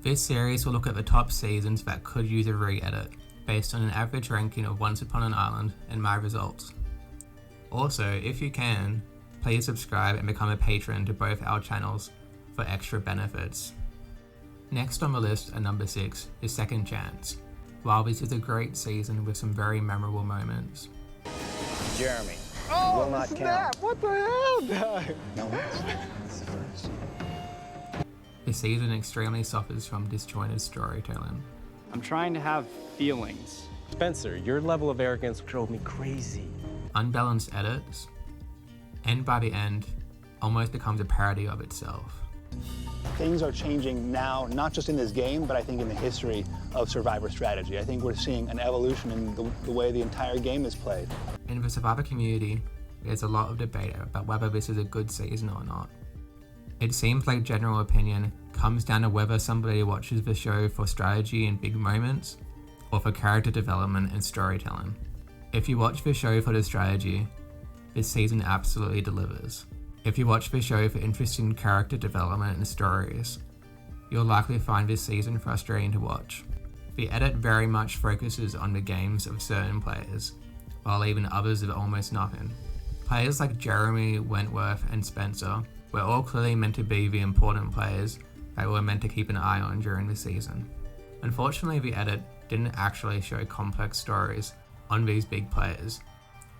This series will look at the top seasons that could use a re-edit, based on an average ranking of Once Upon an Island and my results. Also, if you can, please subscribe and become a patron to both our channels for extra benefits. Next on the list at number 6 is Second Chance. While this is a great season with some very memorable moments. Jeremy. Oh, will not snap! count. What the hell? No, it's the first. The season extremely suffers from disjointed storytelling. I'm trying to have feelings. Spencer, your level of arrogance drove me crazy. Unbalanced edits, and by the end, almost becomes a parody of itself. Things are changing now, not just in this game, but I think in the history of Survivor strategy. I think we're seeing an evolution in the way the entire game is played. In the Survivor community, there's a lot of debate about whether this is a good season or not. It seems like general opinion comes down to whether somebody watches the show for strategy and big moments, or for character development and storytelling. If you watch the show for the strategy, this season absolutely delivers. If you watch the show for interesting character development and stories, you'll likely find this season frustrating to watch. The edit very much focuses on the games of certain players, while leaving others with almost nothing. Players like Jeremy, Wentworth, and Spencer were all clearly meant to be the important players that we were meant to keep an eye on during the season. Unfortunately, the edit didn't actually show complex stories on these big players,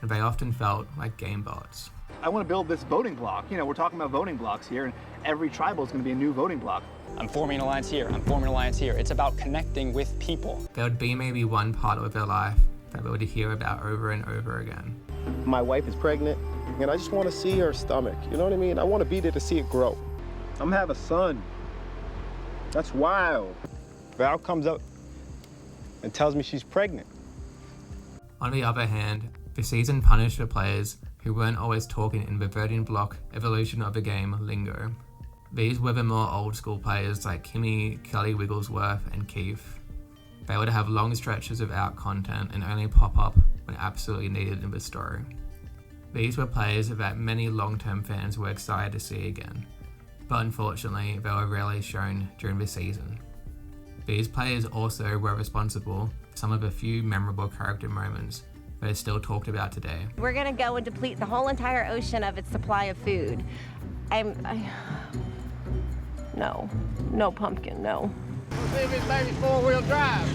and they often felt like game bots. I want to build this voting block. You know, we're talking about voting blocks here, and every tribal is going to be a new voting block. I'm forming an alliance here. I'm forming an alliance here. It's about connecting with people. There would be maybe one part of their life that we would hear about over and over again. My wife is pregnant, and I just want to see her stomach. You know what I mean? I want to be there to see it grow. I'm gonna have a son. That's wild. Val comes up and tells me she's pregnant. On the other hand, the season punished the players who weren't always talking in the voting block evolution of the game lingo. These were the more old school players like Kimmy, Kelly Wigglesworth, and Keith. They would have long stretches of out content and only pop up when absolutely needed in the story. These were players that many long-term fans were excited to see again, but unfortunately they were rarely shown during the season. These players also were responsible for some of the few memorable character moments that are still talked about today. We're gonna go and deplete the whole entire ocean of its supply of food. No pumpkin, no. See if this baby's four-wheel drive.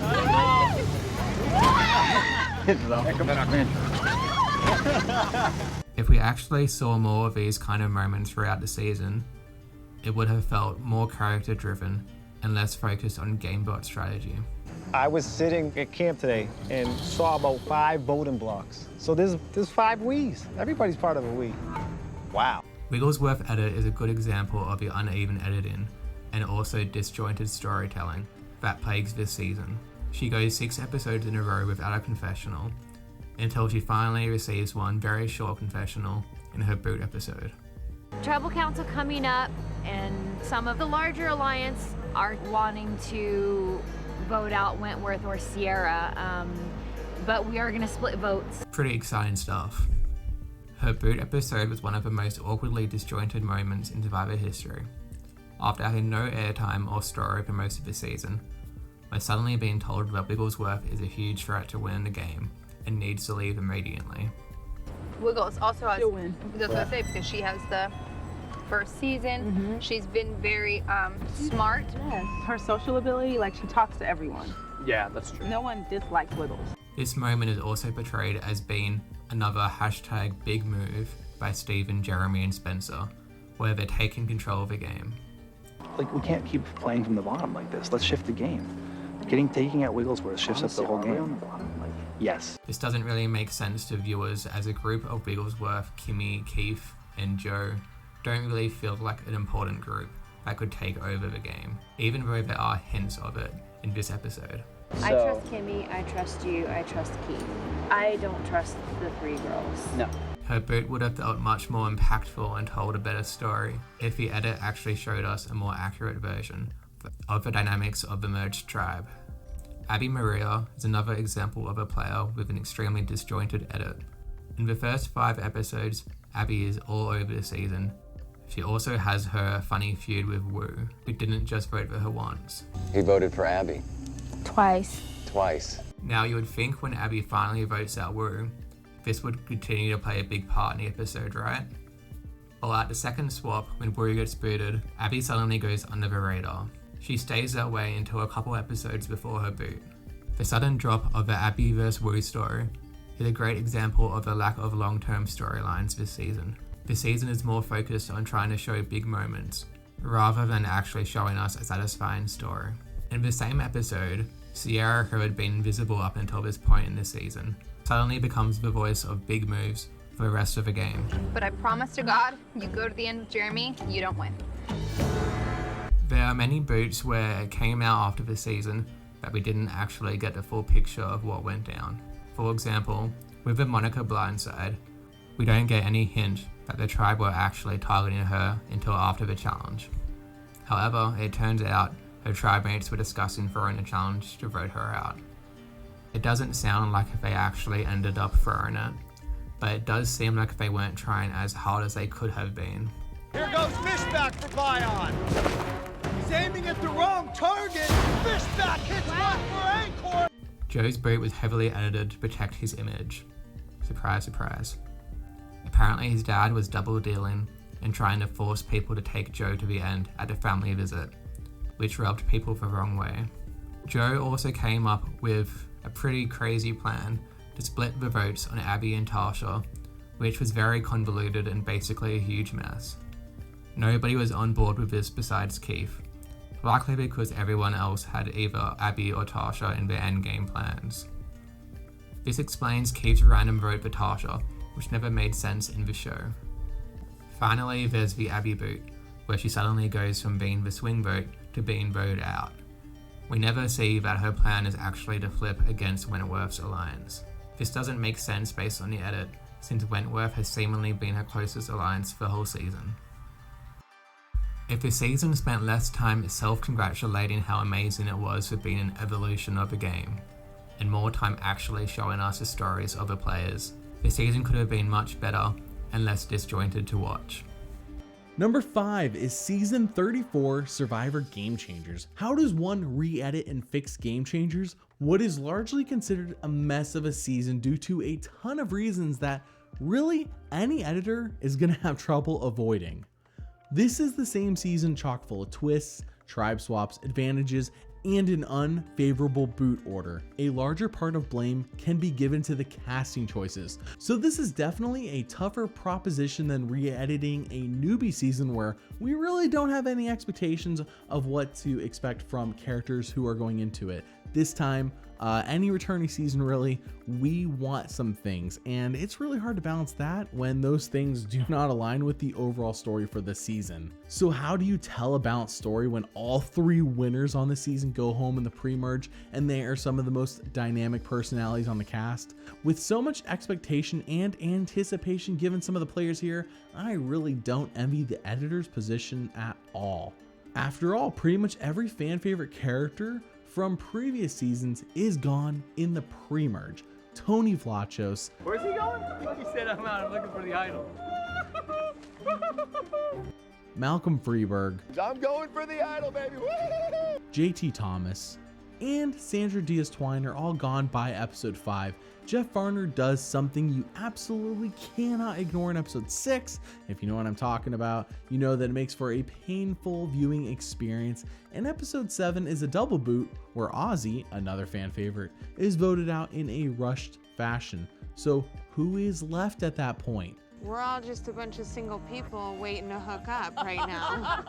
If we actually saw more of these kind of moments throughout the season, it would have felt more character driven and less focused on gamebot strategy. I was sitting at camp today and saw about 5 voting blocks. So there's 5 we's. Everybody's part of a we. Wow. Wigglesworth edit is a good example of the uneven editing and also disjointed storytelling that plagues this season. She goes 6 episodes in a row without a confessional, until she finally receives one very short confessional in her boot episode. Tribal Council coming up, and some of the larger alliance are wanting to vote out Wentworth or Sierra, but we are going to split votes. Pretty exciting stuff. Her boot episode was one of the most awkwardly disjointed moments in Survivor history. After having no airtime or story for most of the season, we're suddenly being told that Wigglesworth is a huge threat to win the game and needs to leave immediately. Wiggles also has, She'll win. that's what I say, because she has the first season. She's been very smart. Yes. Her social ability, like she talks to everyone. Yeah, that's true. No one dislikes Wiggles. This moment is also portrayed as being another hashtag big move by Steven, Jeremy, and Spencer, where they're taking control of the game. Like, we can't keep playing from the bottom like this. Let's shift the game. Taking out Wigglesworth shifts up the whole game. Yes. This doesn't really make sense to viewers, as a group of Wigglesworth, Kimmy, Keith, and Joe don't really feel like an important group that could take over the game, even though there are hints of it in this episode. I trust Kimmy, I trust you, I trust Keith. I don't trust the 3 girls. No. Her boot would have felt much more impactful and told a better story if the edit actually showed us a more accurate version of the dynamics of the merged tribe. Abby Maria is another example of a player with an extremely disjointed edit. In the first 5 episodes, Abby is all over the season. She also has her funny feud with Wu, who didn't just vote for her once. He voted for Abby. Twice. Twice. Now you would think when Abby finally votes out Wu, this would continue to play a big part in the episode, right? Well, at the second swap, when Wu gets booted, Abby suddenly goes under the radar. She stays that way until a couple episodes before her boot. The sudden drop of the Abby vs Wu story is a great example of the lack of long-term storylines this season. The season is more focused on trying to show big moments, rather than actually showing us a satisfying story. In the same episode, Sierra, who had been invisible up until this point in the season, suddenly becomes the voice of big moves for the rest of the game. But I promise to God, you go to the end with Jeremy, you don't win. There are many boots where it came out after the season that we didn't actually get the full picture of what went down. For example, with the Monica blindside, we don't get any hint that the tribe were actually targeting her until after the challenge. However, it turns out her tribe mates were discussing throwing a challenge to vote her out. It doesn't sound like they actually ended up throwing it, but it does seem like they weren't trying as hard as they could have been. Here goes Fishback for Bion. He's aiming at the wrong target. Fishback hits one for Anchor. Joe's boot was heavily edited to protect his image. Surprise, surprise. Apparently his dad was double dealing and trying to force people to take Joe to the end at a family visit, which rubbed people the wrong way. Joe also came up with a pretty crazy plan to split the votes on Aubry and Tasha, which was very convoluted and basically a huge mess. Nobody was on board with this besides Keith, likely because everyone else had either Aubry or Tasha in their endgame plans. This explains Keith's random vote for Tasha, which never made sense in the show. Finally, there's the Aubry boot, where she suddenly goes from being the swing vote to being voted out. We never see that her plan is actually to flip against Wentworth's alliance. This doesn't make sense based on the edit, since Wentworth has seemingly been her closest alliance for the whole season. If the season spent less time self-congratulating how amazing it was for being an evolution of the game, and more time actually showing us the stories of the players, the season could have been much better and less disjointed to watch. Number 5 is Season 34 Survivor Game Changers. How does one re-edit and fix Game Changers? What is largely considered a mess of a season due to a ton of reasons that really any editor is gonna have trouble avoiding. This is the same season chock full of twists, tribe swaps, advantages, and an unfavorable boot order. A larger part of blame can be given to the casting choices. So this is definitely a tougher proposition than re-editing a newbie season where we really don't have any expectations of what to expect from characters who are going into it. This time, any returning season really, we want some things, and it's really hard to balance that when those things do not align with the overall story for the season. So how do you tell a balanced story when all 3 winners on the season go home in the pre-merge and they are some of the most dynamic personalities on the cast? With so much expectation and anticipation given some of the players here, I really don't envy the editor's position at all. After all, pretty much every fan favorite character from previous seasons is gone in the pre-merge. Tony Vlachos. Where's he going? He said, I'm out, I'm looking for the idol. Malcolm Freeberg. I'm going for the idol, baby. Woo! JT Thomas, and Sandra Diaz-Twine are all gone by episode 5. Jeff Varner does something you absolutely cannot ignore in episode 6. If you know what I'm talking about, you know that it makes for a painful viewing experience. And episode 7 is a double boot where Ozzy, another fan favorite, is voted out in a rushed fashion. So who is left at that point? We're all just a bunch of single people waiting to hook up right now.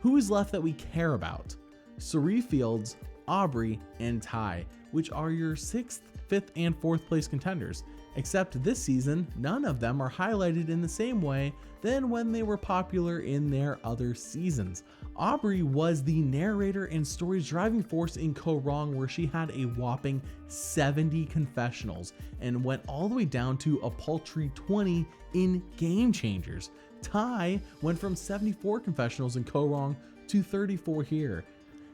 Who is left that we care about? Cirie Fields, Aubry, and Ty, which are your 6th, 5th, and 4th place contenders. Except this season, none of them are highlighted in the same way than when they were popular in their other seasons. Aubry was the narrator and story's driving force in Co Wrong, where she had a whopping 70 confessionals and went all the way down to a paltry 20 in Game Changers. Ty went from 74 confessionals in Co Wrong to 34 here.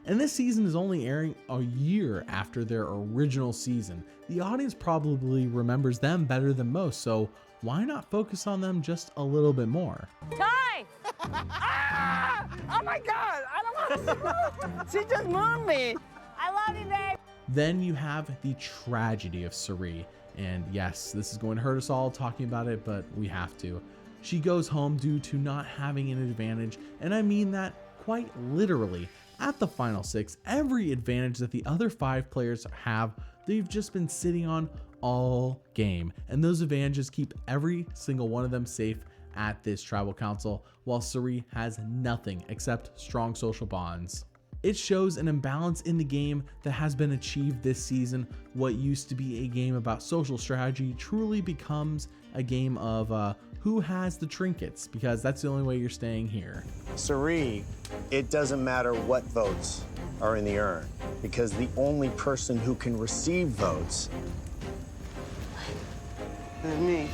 And this season is only airing a year after their original season. The audience probably remembers them better than most, so why not focus on them just a little bit more? Ty! Ah! Oh my God! I don't want to move. She just moved me. I love you, babe. Then you have the tragedy of Suri. And yes, this is going to hurt us all talking about it, but we have to. She goes home due to not having an advantage, and I mean that quite literally. At the final 6, every advantage that the other 5 players have, they've just been sitting on all game, and those advantages keep every single one of them safe at this tribal council, while Suri has nothing except strong social bonds. It shows an imbalance in the game that has been achieved this season. What used to be a game about social strategy truly becomes a game of who has the trinkets, because that's the only way you're staying here. Suri, it doesn't matter what votes are in the urn, because the only person who can receive votes is me.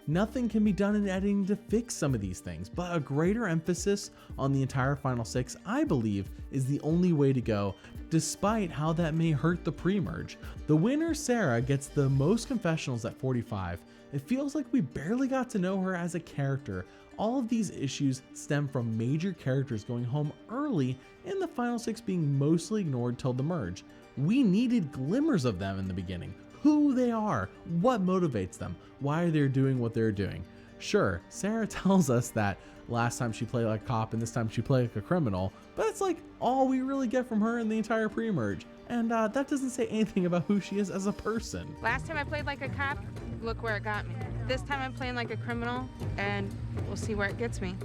Nothing can be done in editing to fix some of these things, but a greater emphasis on the entire final 6, I believe, is the only way to go, despite how that may hurt the pre-merge. The winner, Sarah, gets the most confessionals at 45. It feels like we barely got to know her as a character. All of these issues stem from major characters going home early and the final 6 being mostly ignored till the merge. We needed glimmers of them in the beginning. Who they are, what motivates them, why they're doing what they're doing. Sure, Sarah tells us that last time she played like a cop and this time she played like a criminal, but it's like all we really get from her in the entire pre-merge. And that doesn't say anything about who she is as a person. Last time I played like a cop, look where it got me. This time I'm playing like a criminal, and we'll see where it gets me.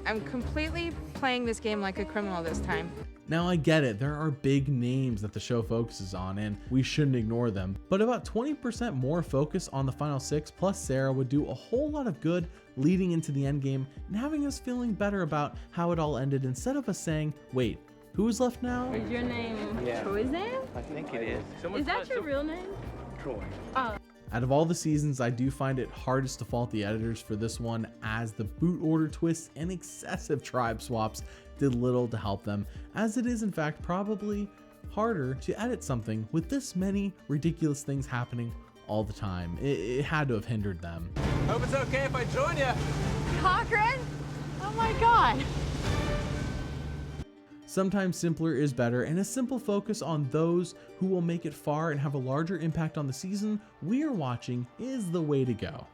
I'm completely playing this game like a criminal this time. Now I get it, there are big names that the show focuses on and we shouldn't ignore them, but about 20% more focus on the final 6 plus Sarah would do a whole lot of good leading into the end game and having us feeling better about how it all ended instead of us saying, wait, who is left now? Is your name Troy's name? I think it is. Is that your real name? Troy. Oh. Out of all the seasons, I do find it hardest to fault the editors for this one, as the boot order twists and excessive tribe swaps did little to help them, as it is in fact probably harder to edit something with this many ridiculous things happening all the time. It had to have hindered them. Hope it's okay if I join you. Cochran? Oh my God. Sometimes simpler is better, and a simple focus on those who will make it far and have a larger impact on the season we are watching is the way to go.